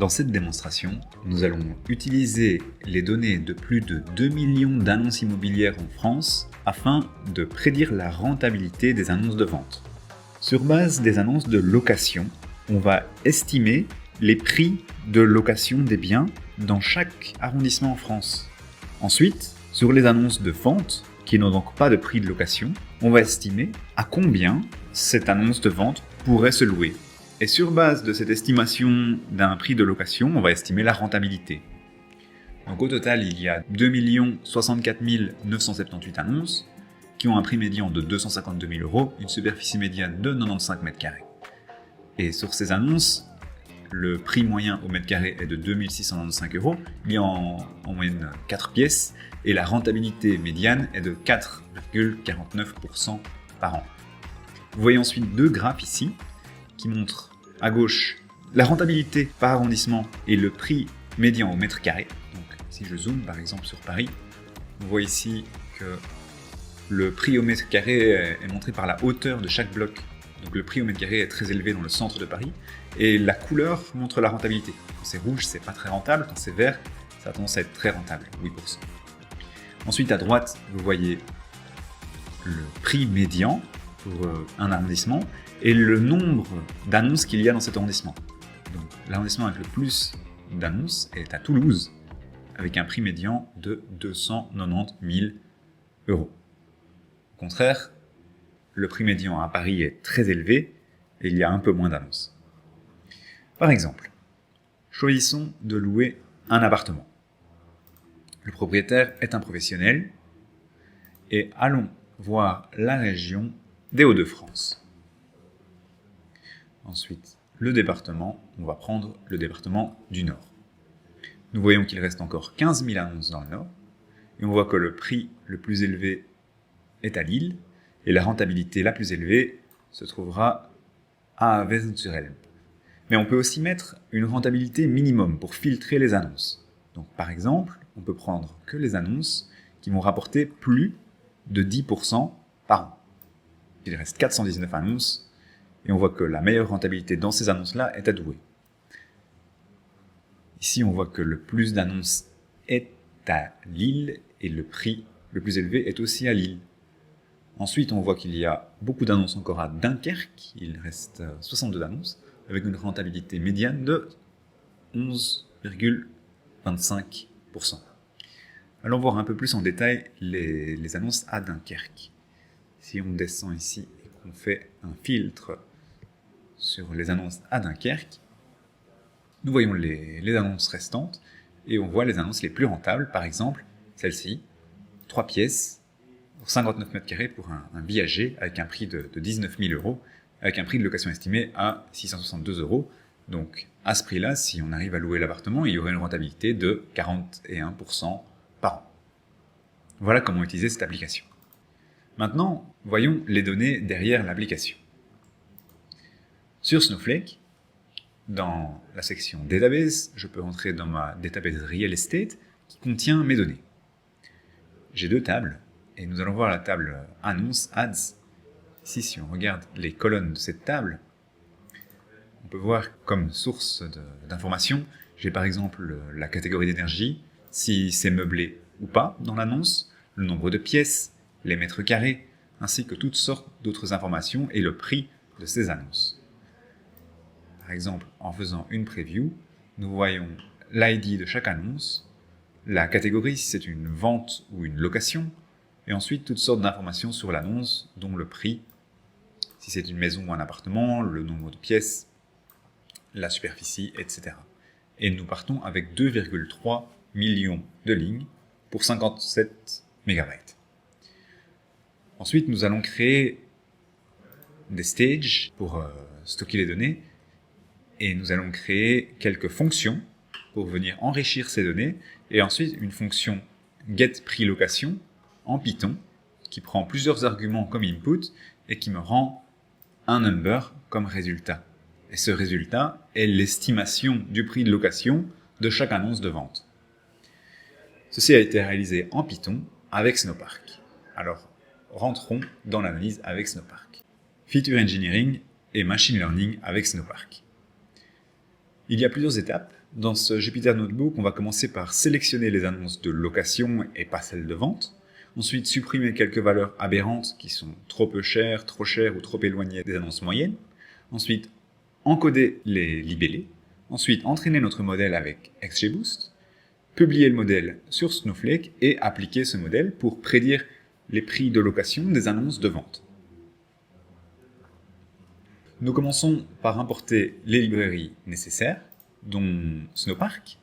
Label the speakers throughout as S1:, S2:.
S1: Dans cette démonstration, nous allons utiliser les données de plus de 2 millions d'annonces immobilières en France afin de prédire la rentabilité des annonces de vente. Sur base des annonces de location, on va estimer les prix de location des biens dans chaque arrondissement en France. Ensuite, sur les annonces de vente, qui n'ont donc pas de prix de location, on va estimer à combien cette annonce de vente pourrait se louer. Et sur base de cette estimation d'un prix de location, on va estimer la rentabilité. Donc au total, il y a 2 064 978 annonces qui ont un prix médian de 252 000 €, une superficie médiane de 95 m². Et sur ces annonces, le prix moyen au mètre carré est de 2 695 €, il y a en moyenne 4 pièces, et la rentabilité médiane est de 4,49% par an. Vous voyez ensuite deux graphes ici, qui montrent à gauche la rentabilité par arrondissement et le prix médian au mètre carré. Donc si je zoome par exemple sur Paris, on voit ici que le prix au mètre carré est montré par la hauteur de chaque bloc. Donc le prix au mètre carré est très élevé dans le centre de Paris, et la couleur montre la rentabilité. Quand c'est rouge, c'est pas très rentable, quand c'est vert, ça a tendance à être très rentable, 8%. Ensuite à droite, vous voyez le prix médian pour un arrondissement et le nombre d'annonces qu'il y a dans cet arrondissement. Donc l'arrondissement avec le plus d'annonces est à Toulouse, avec un prix médian de 290 000 €. Au contraire, le prix médian à Paris est très élevé et il y a un peu moins d'annonces. Par exemple, choisissons de louer un appartement. Le propriétaire est un professionnel et allons voir la région des Hauts-de-France. Ensuite, le département, on va prendre le département du Nord. Nous voyons qu'il reste encore 15 000 annonces dans le Nord, et on voit que le prix le plus élevé est à Lille, et la rentabilité la plus élevée se trouvera à Avennes-sur-Helpe. Mais on peut aussi mettre une rentabilité minimum pour filtrer les annonces. Donc par exemple, on peut prendre que les annonces qui vont rapporter plus de 10% par an. Il reste 419 annonces, et on voit que la meilleure rentabilité dans ces annonces-là est à Douai. Ici, on voit que le plus d'annonces est à Lille, et le prix le plus élevé est aussi à Lille. Ensuite, on voit qu'il y a beaucoup d'annonces encore à Dunkerque, il reste 62 annonces, avec une rentabilité médiane de 11,25%. Allons voir un peu plus en détail les annonces à Dunkerque. Si on descend ici et qu'on fait un filtre sur les annonces à Dunkerque, nous voyons les annonces restantes et on voit les annonces les plus rentables, par exemple celle-ci, 3 pièces pour 59 m² pour un viager avec un prix de 19 000 €, avec un prix de location estimé à 662 €. Donc à ce prix-là, si on arrive à louer l'appartement, il y aurait une rentabilité de 41% par an. Voilà comment utiliser cette application. Maintenant, voyons les données derrière l'application. Sur Snowflake, dans la section Database, je peux entrer dans ma database Real Estate qui contient mes données. J'ai deux tables, et nous allons voir la table Annonces, Ads. Ici, si on regarde les colonnes de cette table, on peut voir comme source d'informations, j'ai par exemple la catégorie d'énergie, si c'est meublé ou pas dans l'annonce, le nombre de pièces, les mètres carrés, ainsi que toutes sortes d'autres informations et le prix de ces annonces. Par exemple, en faisant une preview, nous voyons l'ID de chaque annonce, la catégorie si c'est une vente ou une location, et ensuite toutes sortes d'informations sur l'annonce, dont le prix, si c'est une maison ou un appartement, le nombre de pièces, la superficie, etc. Et nous partons avec 2,3 millions de lignes pour 57 MB. Ensuite, nous allons créer des stages pour stocker les données, et nous allons créer quelques fonctions pour venir enrichir ces données, et ensuite une fonction getPriLocation en Python qui prend plusieurs arguments comme input et qui me rend un number comme résultat. Et ce résultat est l'estimation du prix de location de chaque annonce de vente. Ceci a été réalisé en Python avec Snowpark. Alors, rentrons dans l'analyse avec Snowpark. Feature Engineering et Machine Learning avec Snowpark. Il y a plusieurs étapes Dans ce Jupyter Notebook, on va commencer par sélectionner les annonces de location et pas celles de vente. Ensuite, supprimer quelques valeurs aberrantes qui sont trop peu chères, trop chères ou trop éloignées des annonces moyennes. Ensuite, encoder les libellés. Ensuite, entraîner notre modèle avec XGBoost. Publier le modèle sur Snowflake et appliquer ce modèle pour prédire les prix de location des annonces de vente. Nous commençons par importer les librairies nécessaires, dont Snowpark.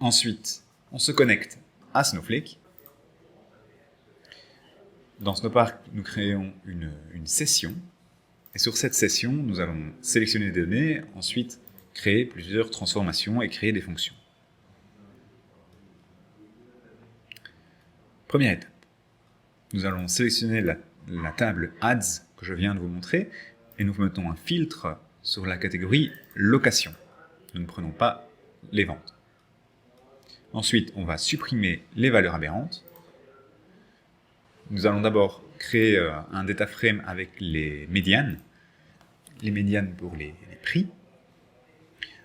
S1: Ensuite, on se connecte à Snowflake. Dans Snowpark, nous créons une session. Et sur cette session, nous allons sélectionner des données, ensuite créer plusieurs transformations et créer des fonctions. Première étape. Nous allons sélectionner la table Ads que je viens de vous montrer et nous mettons un filtre sur la catégorie location. Nous ne prenons pas les ventes. Ensuite, on va supprimer les valeurs aberrantes. Nous allons d'abord créer un data frame avec les médianes pour les prix.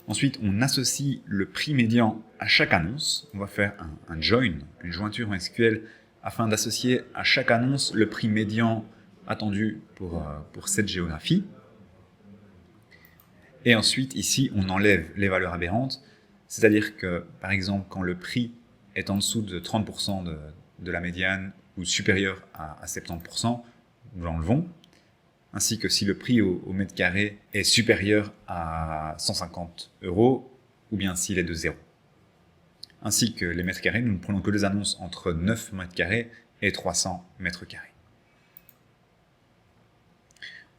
S1: Ensuite, on associe le prix médian à chaque annonce. On va faire un join, une jointure en SQL, afin d'associer à chaque annonce le prix médian attendu pour cette géographie. Et ensuite, ici, on enlève les valeurs aberrantes, c'est-à-dire que, par exemple, quand le prix est en dessous de 30% de la médiane ou supérieur à 70%, nous l'enlevons, ainsi que si le prix au mètre carré est supérieur à 150 €, ou bien s'il est de 0. Ainsi que les mètres carrés, nous ne prenons que des annonces entre 9 mètres carrés et 300 mètres carrés.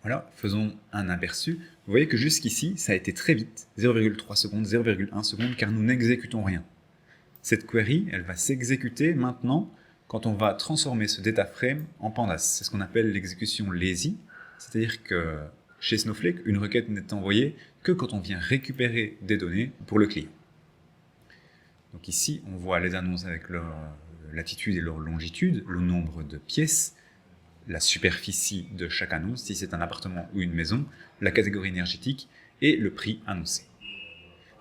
S1: Voilà, faisons un aperçu. Vous voyez que jusqu'ici, ça a été très vite, 0,3 secondes, 0,1 secondes, car nous n'exécutons rien. Cette query, elle va s'exécuter maintenant quand on va transformer ce data frame en pandas. C'est ce qu'on appelle l'exécution lazy, c'est-à-dire que chez Snowflake, une requête n'est envoyée que quand on vient récupérer des données pour le client. Donc ici, on voit les annonces avec leur latitude et leur longitude, le nombre de pièces, la superficie de chaque annonce, si c'est un appartement ou une maison, la catégorie énergétique et le prix annoncé.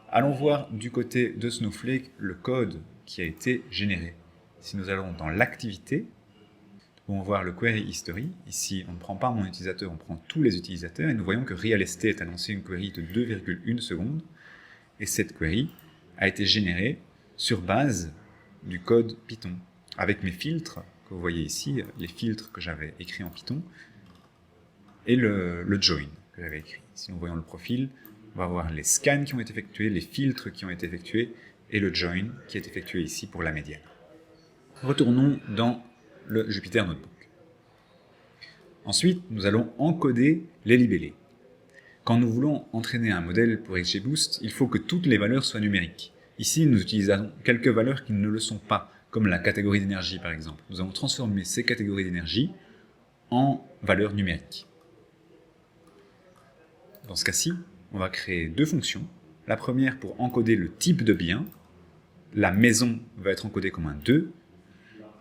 S1: Allons voir du côté de Snowflake le code qui a été généré. Si nous allons dans l'activité, nous pouvons voir le query history. Ici, on ne prend pas mon utilisateur, on prend tous les utilisateurs et nous voyons que Real-Estate a lancé une query de 2,1 secondes et cette query a été générée sur base du code Python avec mes filtres que vous voyez ici, les filtres que j'avais écrits en Python et le join que j'avais écrit. Si nous voyons le profil, on va voir les scans qui ont été effectués, les filtres qui ont été effectués et le join qui est effectué ici pour la médiane. Retournons dans le Jupyter Notebook. Ensuite, nous allons encoder les libellés. Quand nous voulons entraîner un modèle pour XGBoost, il faut que toutes les valeurs soient numériques. Ici, nous utilisons quelques valeurs qui ne le sont pas, comme la catégorie d'énergie par exemple. Nous allons transformer ces catégories d'énergie en valeurs numériques. Dans ce cas-ci, on va créer deux fonctions. La première pour encoder le type de bien. La maison va être encodée comme un 2.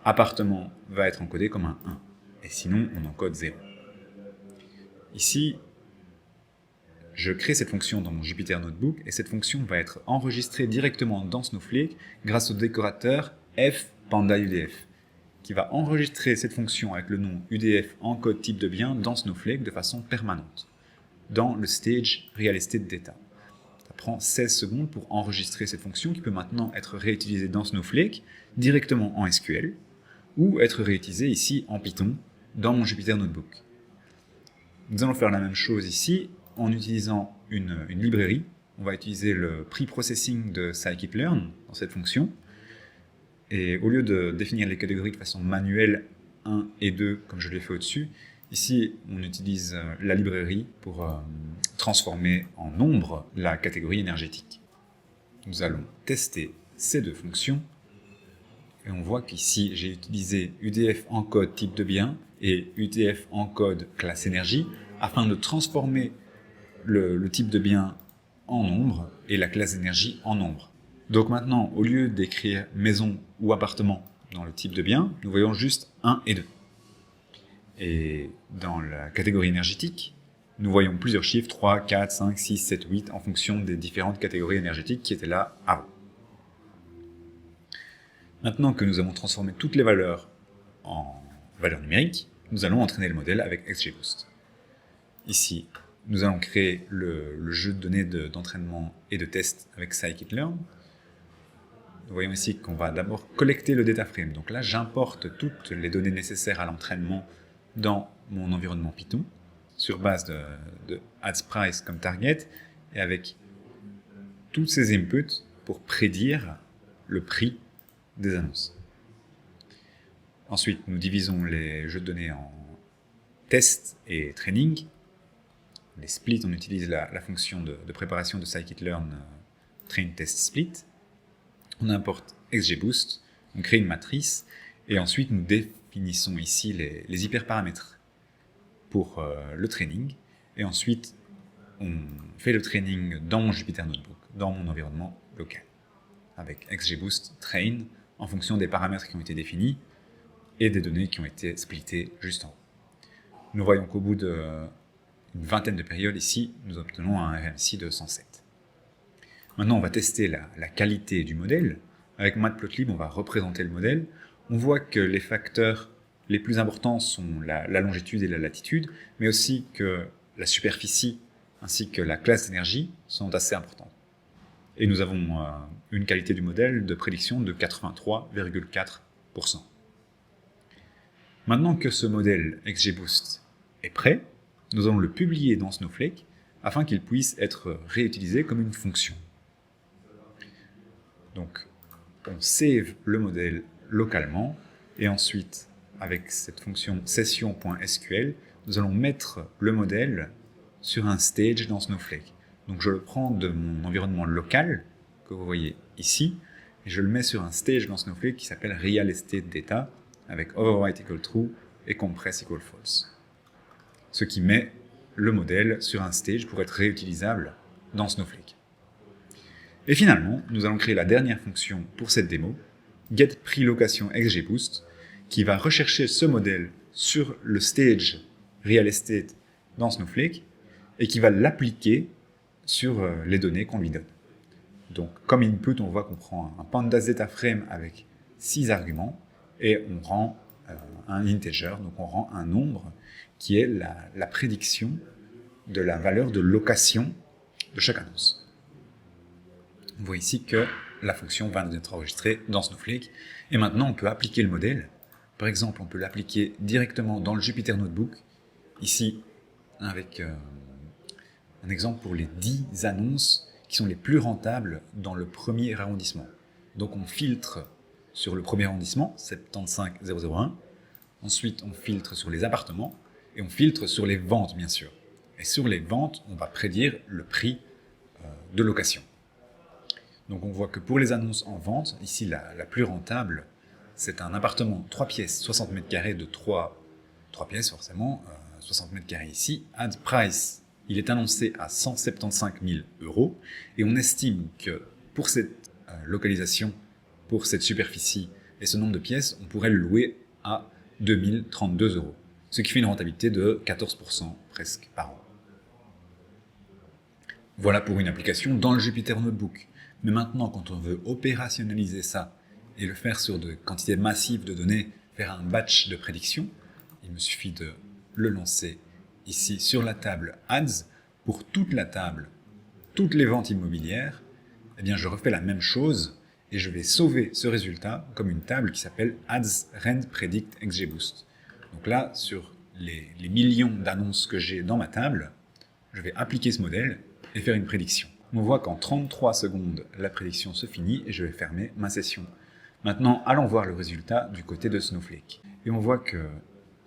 S1: Appartement va être encodé comme un 1. Et sinon, on encode 0. Ici, je crée cette fonction dans mon Jupyter Notebook et cette fonction va être enregistrée directement dans Snowflake grâce au décorateur fPandaUDF qui va enregistrer cette fonction avec le nom UDF encode type de bien dans Snowflake de façon permanente dans le stage Real-Estate Data. Ça prend 16 secondes pour enregistrer cette fonction qui peut maintenant être réutilisée dans Snowflake directement en SQL ou être réutilisée ici en Python dans mon Jupyter Notebook. Nous allons faire la même chose ici en utilisant une librairie. On va utiliser le pre-processing de scikit-learn dans cette fonction. Et au lieu de définir les catégories de façon manuelle 1 et 2 comme je l'ai fait au-dessus, ici on utilise la librairie pour transformer en nombre la catégorie énergétique. Nous allons tester ces deux fonctions et on voit qu'ici j'ai utilisé UDF encode type de bien et UDF encode classe énergie afin de transformer le type de bien en nombre et la classe énergie en nombre. Donc maintenant, au lieu d'écrire maison ou appartement dans le type de bien, nous voyons juste 1 et 2. Et dans la catégorie énergétique, nous voyons plusieurs chiffres, 3, 4, 5, 6, 7, 8, en fonction des différentes catégories énergétiques qui étaient là avant. Maintenant que nous avons transformé toutes les valeurs en valeurs numériques, nous allons entraîner le modèle avec XGBoost. Ici, nous allons créer le jeu de données d'entraînement et de test avec scikit-learn. Nous voyons ici qu'on va d'abord collecter le data frame. Donc là, j'importe toutes les données nécessaires à l'entraînement dans mon environnement Python, sur base de ads price comme target, et avec tous ces inputs pour prédire le prix des annonces. Ensuite, nous divisons les jeux de données en test et training. Les splits, on utilise la fonction de préparation de scikit-learn train test split. On importe XGBoost, on crée une matrice, et ensuite nous définissons ici les hyperparamètres pour le training, et ensuite on fait le training dans mon Jupyter Notebook, dans mon environnement local, avec XGBoost train en fonction des paramètres qui ont été définis et des données qui ont été splittées juste en haut. Nous voyons qu'au bout d'une vingtaine de périodes ici, nous obtenons un RMC de 107. Maintenant, on va tester la qualité du modèle. Avec Matplotlib, on va représenter le modèle. On voit que les facteurs les plus importants sont la longitude et la latitude, mais aussi que la superficie ainsi que la classe d'énergie sont assez importantes. Et nous avons une qualité du modèle de prédiction de 83,4%. Maintenant que ce modèle XGBoost est prêt, nous allons le publier dans Snowflake afin qu'il puisse être réutilisé comme une fonction. Donc, on save le modèle localement et ensuite, avec cette fonction session.sql, nous allons mettre le modèle sur un stage dans Snowflake. Donc, je le prends de mon environnement local, que vous voyez ici, et je le mets sur un stage dans Snowflake qui s'appelle Real Estate Data, avec overwrite equal true et compress equal false. Ce qui met le modèle sur un stage pour être réutilisable dans Snowflake. Et finalement, nous allons créer la dernière fonction pour cette démo, getPreLocationXGBoost, qui va rechercher ce modèle sur le stage Real Estate dans Snowflake et qui va l'appliquer sur les données qu'on lui donne. Donc, comme input, on voit qu'on prend un pandas data frame avec 6 arguments et on rend un integer, donc on rend un nombre qui est la prédiction de la valeur de location de chaque annonce. On voit ici que la fonction va être enregistrée dans Snowflake. Et maintenant, on peut appliquer le modèle. Par exemple, on peut l'appliquer directement dans le Jupyter Notebook. Ici, avec un exemple pour les 10 annonces qui sont les plus rentables dans le premier arrondissement. Donc, on filtre sur le premier arrondissement, 75001. Ensuite, on filtre sur les appartements. Et on filtre sur les ventes, bien sûr. Et sur les ventes, on va prédire le prix de location. Donc on voit que pour les annonces en vente, ici la plus rentable, c'est un appartement 3 pièces, 60 mètres carrés de 3 pièces forcément, 60 mètres carrés ici. Ad price, il est annoncé à 175 000 €, et on estime que pour cette localisation, pour cette superficie et ce nombre de pièces, on pourrait le louer à 2032 €, ce qui fait une rentabilité de 14% presque par an. Voilà pour une application dans le Jupyter Notebook. Mais maintenant, quand on veut opérationnaliser ça et le faire sur de quantités massives de données, faire un batch de prédiction, il me suffit de le lancer ici sur la table Ads. Pour toute la table, toutes les ventes immobilières, eh bien je refais la même chose et je vais sauver ce résultat comme une table qui s'appelle Ads Rent Predict XGBoost. Donc là, sur les millions d'annonces que j'ai dans ma table, je vais appliquer ce modèle et faire une prédiction. On voit qu'en 33 secondes, la prédiction se finit et je vais fermer ma session. Maintenant, allons voir le résultat du côté de Snowflake. Et on voit que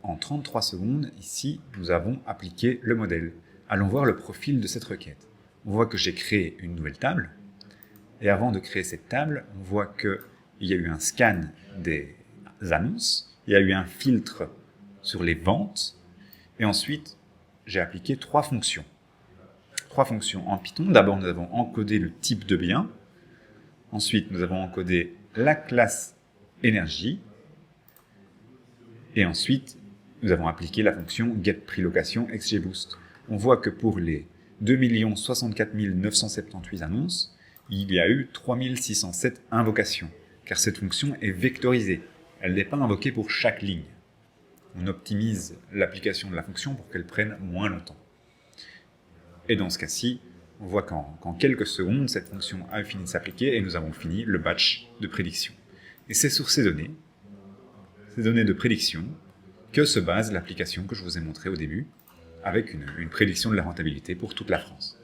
S1: en 33 secondes, ici, nous avons appliqué le modèle. Allons voir le profil de cette requête. On voit que j'ai créé une nouvelle table. Et avant de créer cette table, on voit qu'il y a eu un scan des annonces, il y a eu un filtre sur les ventes, et ensuite, j'ai appliqué 3 fonctions. 3 fonctions en Python. D'abord, nous avons encodé le type de bien. Ensuite, nous avons encodé la classe énergie. Et ensuite, nous avons appliqué la fonction getPreLocationXGBoost. on voit que pour les 2 064 978 annonces, il y a eu 3 607 invocations, car cette fonction est vectorisée. Elle n'est pas invoquée pour chaque ligne. On optimise l'application de la fonction pour qu'elle prenne moins longtemps. Et dans ce cas-ci, on voit qu'en quelques secondes, cette fonction a fini de s'appliquer et nous avons fini le batch de prédiction. Et c'est sur ces données de prédiction, que se base l'application que je vous ai montrée au début, avec une prédiction de la rentabilité pour toute la France.